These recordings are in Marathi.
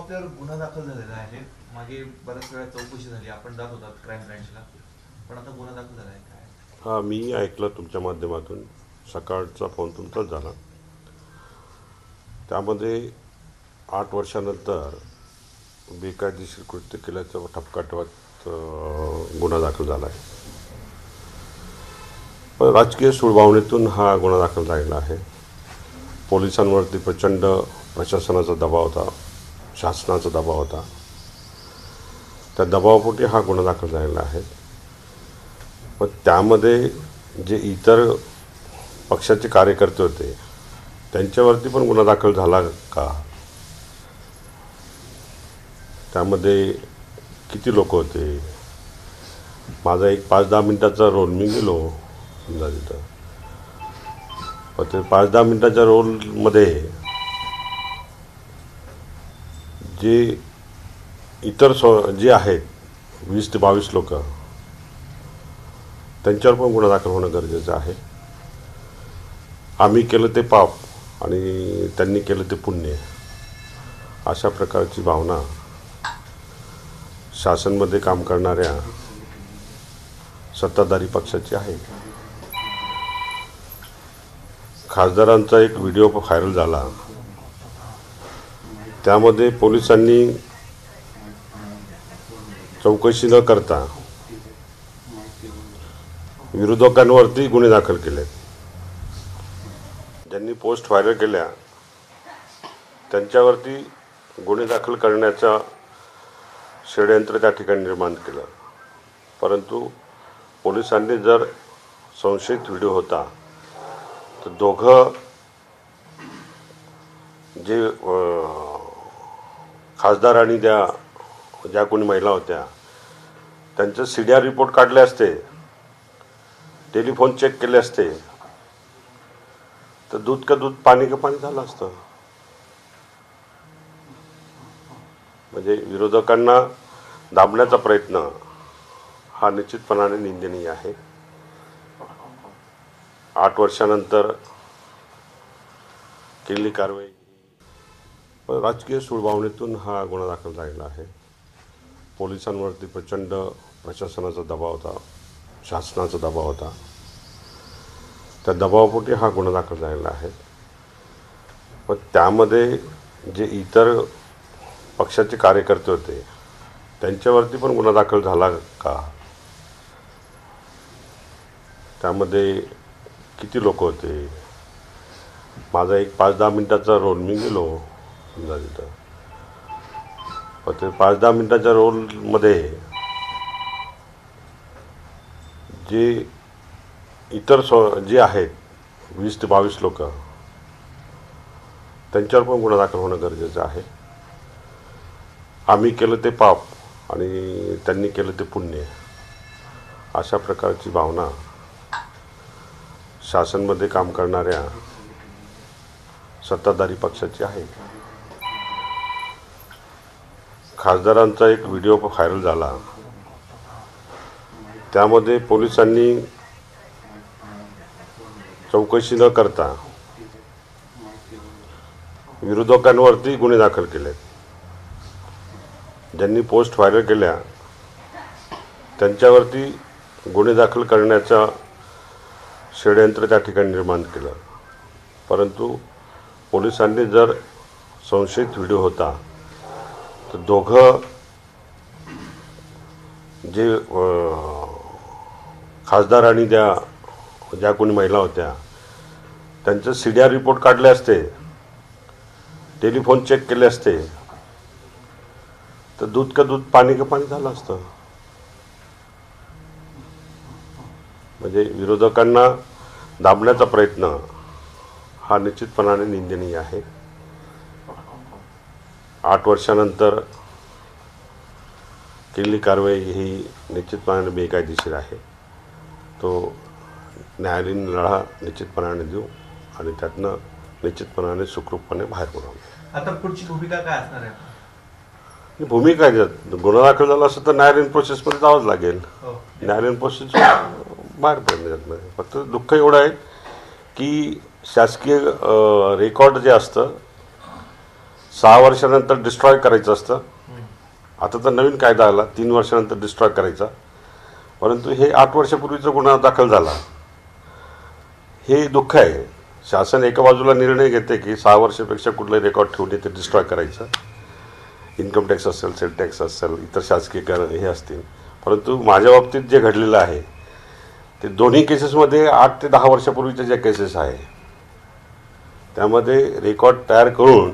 वक्त्यावर गुन्हा दाखल झालेला आहे. मागे बऱ्याच वेळा चौकशी झाली, आपण जात होतात क्राईम ब्रँचला, पण आता गुन्हा दाखल झाला आहे काय? हां, मी ऐकलं तुमच्या माध्यमातून. सकाळचा फोन तुमचाच झाला. त्यामध्ये 8 वर्षानंतर बेकायदेशीर कृत्य केल्याचा ठपका ठेवत गुन्हा दाखल झाला आहे. पण राजकीय सूडभावनेतून हा गुन्हा दाखल झालेला आहे. पोलिसांवरती प्रचंड प्रशासनाचा दबाव होता, शासनाचा दबाव होता. त्या दबावापोटी हा गुन्हा दाखल झालेला आहे. पण त्यामध्ये जे इतर पक्षाचे कार्यकर्ते होते त्यांच्यावरती पण गुन्हा दाखल झाला का, त्यामध्ये किती लोक होते, माझा एक 5-10 मिनटाचा रोल, मी गेलो समजा तिथं. पण ते 5-10 मिनटाच्या रोलमध्ये जे इतर जे आहेत 20 ते 22 लोक, त्यांच्यावर पण गुन्हा दाखल होणं गरजेचं आहे. आम्ही केलं ते पाप आणि त्यांनी केलं ते पुण्य, अशा प्रकारची भावना शासनमध्ये काम करणाऱ्या सत्ताधारी पक्षाची आहे. खासदारांचा एक व्हिडिओ व्हायरल झाला. त्यामध्ये पोलिसांनी चौकशी न करता विरोधकांवरती गुन्हे दाखल केले. ज्यांनी पोस्ट व्हायरल केल्या त्यांच्यावरती गुन्हे दाखल करण्याचा षडयंत्र त्या ठिकाणी निर्माण केलं. परंतु पोलिसांनी जर संशयित व्हिडिओ होता तर दोघं जे खासदार आणि ज्या कोणी महिला होत्या त्यांचे CDR रिपोर्ट काढले असते, टेलिफोन चेक केले असते, तर दूध का दूध पाणी का पाणी झालं असतं. म्हणजे विरोधकांना दाबण्याचा प्रयत्न हा निश्चितपणाने निंदनीय आहे. 8 वर्षानंतर केलेली कारवाई. पण राजकीय सूडभावनेतून हा गुन्हा दाखल झालेला आहे. पोलिसांवरती प्रचंड प्रशासनाचा दबाव होता, शासनाचा दबाव होता. त्या दबावापोटी हा गुन्हा दाखल झालेला आहे. पण त्यामध्ये जे इतर पक्षाचे कार्यकर्ते होते त्यांच्यावरती पण गुन्हा दाखल झाला का, त्यामध्ये किती लोक होते, माझा एक 5-10 मिनटाचा रोल, मी गेलो समजा तिथं. पण ते 5-10 मिनटाच्या रोलमध्ये जे इतर जे आहेत 20 ते 22 लोक, त्यांच्यावर पण गुन्हा दाखल होणं गरजेचं आहे. आम्ही केलं ते पाप आणि त्यांनी केलं ते पुण्य, अशा प्रकारची भावना शासनमध्ये काम करणाऱ्या सत्ताधारी पक्षाची आहे. खासदारांचा एक व्हिडिओ व्हायरल झाला. त्यामध्ये पोलिसांनी चौकशी न करता विरोधकांवरती गुन्हे दाखल केले. ज्यांनी पोस्ट व्हायरल केल्या त्यांच्यावरती गुन्हे दाखल करण्याचा षडयंत्र त्या ठिकाणी निर्माण केलं. परंतु पोलिसांनी जर संशयित व्हिडिओ होता तर दोघं जे खासदार आणि ज्या कोणी महिला होत्या त्यांचे CDR रिपोर्ट काढले असते, टेलिफोन चेक केले असते, तर दूध का दूध पाणी का पाणी झालं असतं. म्हणजे विरोधकांना दाबण्याचा प्रयत्न हा निश्चितपणाने निंदनीय आहे. 8 वर्षानंतर केलेली कारवाई ही निश्चितपणाने बेकायदेशीर आहे. तो न्यायालयीन लढा निश्चितपणाने देऊ आणि त्यातनं निश्चितपणाने सुखरूपपणे बाहेर पडू. आता पुढची भूमिका काय असणार आहे? भूमिका गुन्हा दाखल झाला असं तर न्यायालयीन प्रोसेसमध्ये जावंच लागेल. न्यायालयीन प्रोसेस बाहेर पडण्यात नाही. फक्त दुःख एवढं आहे की शासकीय रेकॉर्ड जे असतं 6 वर्षानंतर डिस्ट्रॉय करायचं असतं. आता तर नवीन कायदा आला 3 वर्षानंतर डिस्ट्रॉय करायचा, परंतु हे 8 वर्षापूर्वीचा गुन्हा दाखल झाला. हे दुःख आहे. शासन एका बाजूला निर्णय घेते की 6 वर्षापेक्षा कुठलं रेकॉर्ड ठेवणे ते डिस्ट्रॉय करायचं, इन्कम टॅक्स असेल, सेल टॅक्स असेल, इतर शासकीय कर हे असतील. परंतु माझ्या बाबतीत जे घडलेलं आहे ते दोन्ही केसेसमध्ये 8 ते 10 वर्षापूर्वीच्या ज्या केसेस आहे त्यामध्ये रेकॉर्ड तयार करून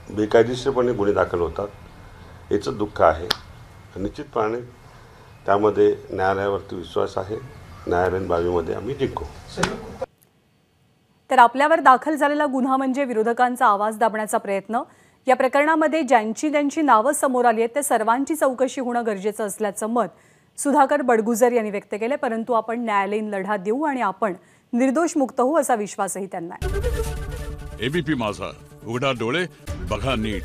बेकायदेशीरपणे गुन्हे दाखल होतात. याचं दुःख आहे. निश्चितपणे त्यामध्ये न्यायालयावरती विश्वास आहे. न्यायालयीन बाबीमध्ये आम्ही जिंकू. तर आपल्यावर दाखल झालेला गुन्हा म्हणजे विरोधकांचा आवाज दाबण्याचा प्रयत्न. या प्रकरणामध्ये ज्यांची नावं समोर आली आहेत त्या सर्वांची चौकशी होणं गरजेचं असल्याचं मत सुधाकर बडगुजर यांनी व्यक्त केले. परंतु आपण न्यायालयीन लढा देऊ आणि आपण निर्दोष मुक्त होऊ असा विश्वासही त्यांना आहे. एबीपी माझा, उघडा डोळे बघा नीट.